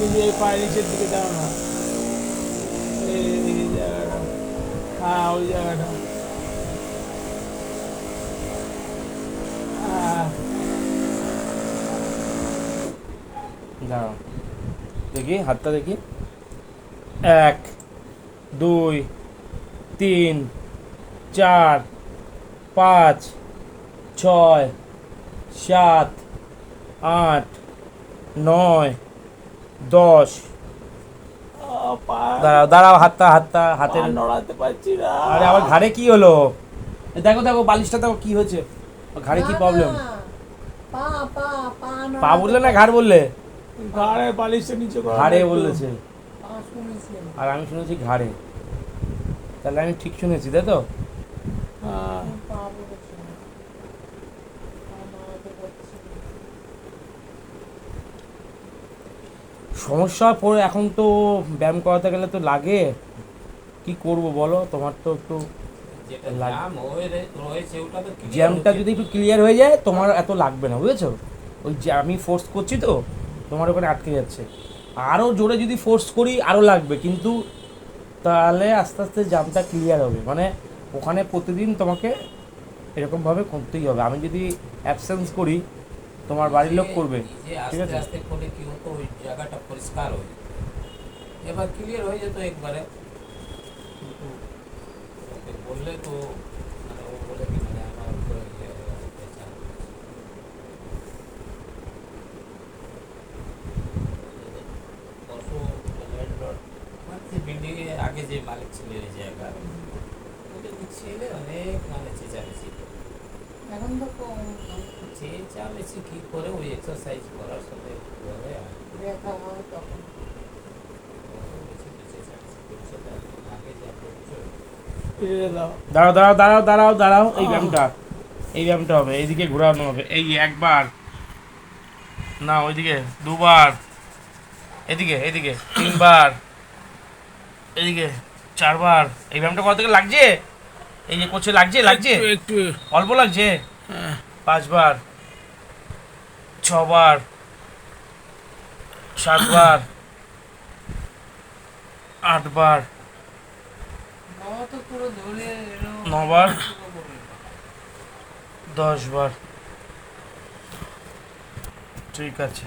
কিন্তু এই পায়ের নিচের দিকে যাও না, এই জায়গাটা, হ্যাঁ ওই জায়গাটা, হ্যাঁ। দাঁড়াও দেখি হাতটা দেখি। 1 2 3 4 5 6 7 8 9 10। দাঁড়াও দাঁড়াও, হাতের নড়াতে পারছি না। আরে আমার ঘাড়ে কি হলো? দেখো দেখো বালিশটা দেখো কি হয়েছে, ঘাড়ে কি প্রবলেম? পা বললে না ঘাড় বললে? ঘাড়ে বালিশটা নিচে করো। ঘাড়ে বলেছে, আর আমি শুনেছি ঘাড়ে। তাহলে আমি ঠিক শুনেছি, তাই তো? হ্যাঁ। সমস্যা পড়ে এখন তো ব্যায়াম করাতে গেলে তো লাগে, কি করব বলো? তোমার তো একটু জ্যামটা যদি একটু ক্লিয়ার হয়ে যায় তোমার এত লাগবে না, বুঝেছো? ওই যে আমি ফোর্স করছি তো তোমার ওখানে আটকে যাচ্ছে, আরও জোরে যদি ফোর্স করি আরও লাগবে, কিন্তু তাহলে আস্তে আস্তে জামটা ক্লিয়ার হবে। মানে ওখানে প্রতিদিন তোমাকে এরকমভাবে করতেই হবে। আমি যদি অ্যাবসেন্স করি তোমার বাড়ির লোক করবে, ঠিক আছে? আস্তে করলে কি হতো, ওই জায়গাটা পরিষ্কার হয়ে যেত, এবার ক্লিয়ার হয়ে যেত একবারে। কিন্তু ওকে বললে তো মানে ও বলে কি মানে আমার উপরে প্রেশার। ল্যান্ডলর্ড মানে বিল্ডিংয়ে আগে যে মালিক ছিলেন এই জায়গা, ওদের ছেলে অনেক মানে চেঁচামেচি করে। এখন তো চেঁচামেচি কি করে, ওই এক্সারসাইজ করার সাথে করে আর দেখা হয় তখন। দাঁড়াও দাঁড়াও দাঁড়াও দাঁড়াও দাঁড়াও, এই ব্যায়ামটা হবে, এইদিকে ঘোরানো হবে। এই একবার না, ওইদিকে দুবার, এদিকে এদিকে 3বার, এদিকে 4বার। এই ব্যায়ামটা কত থেকে লাগছে? এই যে করছে লাগছে লাগছে একটু অল্প লাগছে। 5বার, 6বার, 7বার, 8বার, তো পুরো ধরে 9বার, 10বার। ঠিক আছে।